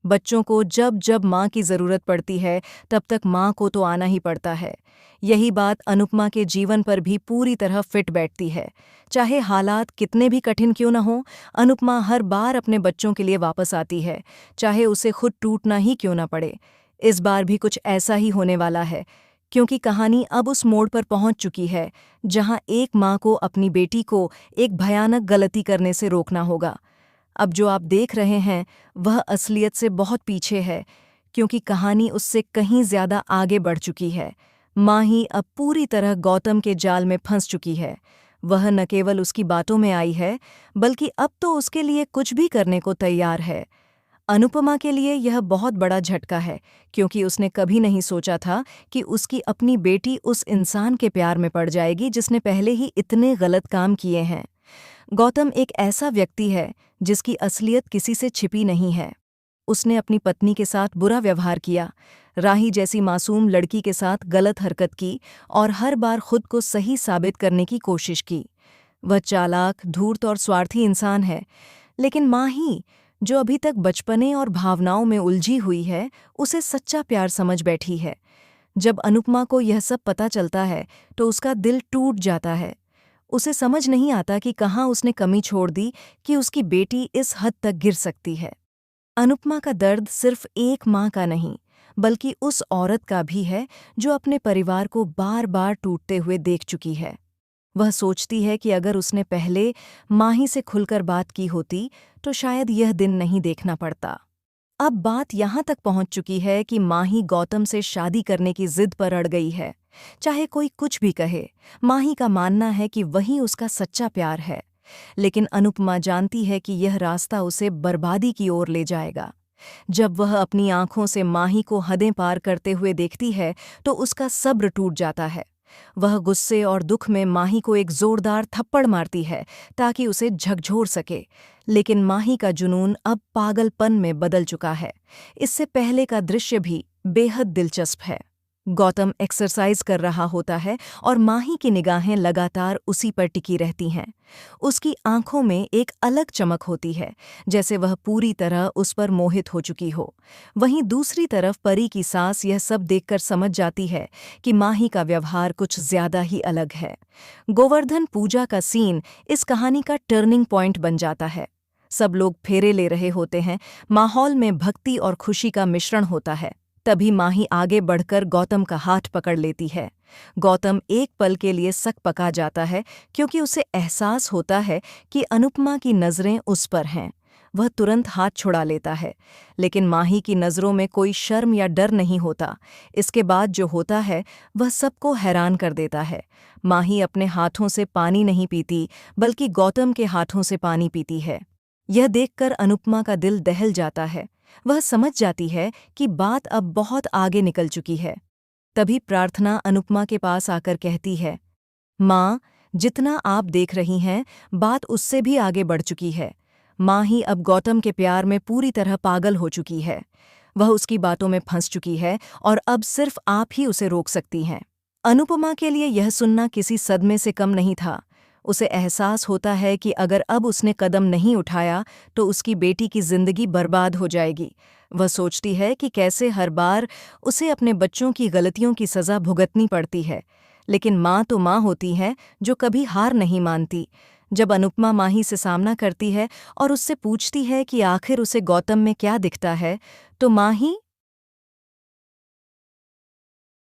बच्चों को जब जब माँ की ज़रूरत पड़ती है तब तक माँ को तो आना ही पड़ता है। यही बात अनुपमा के जीवन पर भी पूरी तरह फिट बैठती है। चाहे हालात कितने भी कठिन क्यों न हों, अनुपमा हर बार अपने बच्चों के लिए वापस आती है, चाहे उसे खुद टूटना ही क्यों न पड़े। इस बार भी कुछ ऐसा ही होने वाला है, क्योंकि कहानी अब उस मोड़ पर पहुंच चुकी है जहां एक माँ को अपनी बेटी को एक भयानक गलती करने से रोकना होगा। अब जो आप देख रहे हैं वह असलियत से बहुत पीछे है, क्योंकि कहानी उससे कहीं ज्यादा आगे बढ़ चुकी है। माँ ही अब पूरी तरह गौतम के जाल में फंस चुकी है। वह न केवल उसकी बातों में आई है, बल्कि अब तो उसके लिए कुछ भी करने को तैयार है। अनुपमा के लिए यह बहुत बड़ा झटका है, क्योंकि उसने कभी नहीं सोचा था कि उसकी अपनी बेटी उस इंसान के प्यार में पड़ जाएगी जिसने पहले ही इतने गलत काम किए हैं। गौतम एक ऐसा व्यक्ति है जिसकी असलियत किसी से छिपी नहीं है। उसने अपनी पत्नी के साथ बुरा व्यवहार किया, राही जैसी मासूम लड़की के साथ गलत हरकत की और हर बार खुद को सही साबित करने की कोशिश की। वह चालाक, धूर्त और स्वार्थी इंसान है, लेकिन माँ ही, जो अभी तक बचपने और भावनाओं में उलझी हुई है, उसे सच्चा प्यार समझ बैठी है। जब अनुपमा को यह सब पता चलता है तो उसका दिल टूट जाता है। उसे समझ नहीं आता कि कहाँ उसने कमी छोड़ दी कि उसकी बेटी इस हद तक गिर सकती है। अनुपमा का दर्द सिर्फ एक माँ का नहीं, बल्कि उस औरत का भी है जो अपने परिवार को बार बार टूटते हुए देख चुकी है। वह सोचती है कि अगर उसने पहले माही से खुलकर बात की होती तो शायद यह दिन नहीं देखना पड़ता। अब बात यहाँ तक पहुँच चुकी है कि माही गौतम से शादी करने की जिद पर अड़ गई है। चाहे कोई कुछ भी कहे, माही का मानना है कि वही उसका सच्चा प्यार है। लेकिन अनुपमा जानती है कि यह रास्ता उसे बर्बादी की ओर ले जाएगा। जब वह अपनी आंखों से माही को हदें पार करते हुए देखती है तो उसका सब्र टूट जाता है। वह गुस्से और दुख में माही को एक जोरदार थप्पड़ मारती है ताकि उसे झकझोर सके, लेकिन माही का जुनून अब पागलपन में बदल चुका है। इससे पहले का दृश्य भी बेहद दिलचस्प है। गौतम एक्सरसाइज कर रहा होता है और माही की निगाहें लगातार उसी पर टिकी रहती हैं। उसकी आंखों में एक अलग चमक होती है, जैसे वह पूरी तरह उस पर मोहित हो चुकी हो। वहीं दूसरी तरफ परी की सास यह सब देखकर समझ जाती है कि माही का व्यवहार कुछ ज्यादा ही अलग है। गोवर्धन पूजा का सीन इस कहानी का टर्निंग पॉइंट बन जाता है। सब लोग फेरे ले रहे होते हैं, माहौल में भक्ति और खुशी का मिश्रण होता है। तभी माही आगे बढ़कर गौतम का हाथ पकड़ लेती है। गौतम एक पल के लिए सकपका जाता है, क्योंकि उसे एहसास होता है कि अनुपमा की नज़रें उस पर हैं। वह तुरंत हाथ छुड़ा लेता है, लेकिन माही की नज़रों में कोई शर्म या डर नहीं होता। इसके बाद जो होता है वह सबको हैरान कर देता है। माही अपने हाथों से पानी नहीं पीती, बल्कि गौतम के हाथों से पानी पीती है। यह देखकर अनुपमा का दिल दहल जाता है। वह समझ जाती है कि बात अब बहुत आगे निकल चुकी है। तभी प्रार्थना अनुपमा के पास आकर कहती है, माँ, जितना आप देख रही हैं, बात उससे भी आगे बढ़ चुकी है। माँ ही अब गौतम के प्यार में पूरी तरह पागल हो चुकी है। वह उसकी बातों में फंस चुकी है और अब सिर्फ आप ही उसे रोक सकती हैं। अनुपमा के लिए यह सुनना किसी सदमे से कम नहीं था। उसे एहसास होता है कि अगर अब उसने कदम नहीं उठाया तो उसकी बेटी की जिंदगी बर्बाद हो जाएगी। वह सोचती है कि कैसे हर बार उसे अपने बच्चों की गलतियों की सज़ा भुगतनी पड़ती है, लेकिन माँ तो माँ होती है जो कभी हार नहीं मानती। जब अनुपमा माही से सामना करती है और उससे पूछती है कि आखिर उसे गौतम में क्या दिखता है, तो माही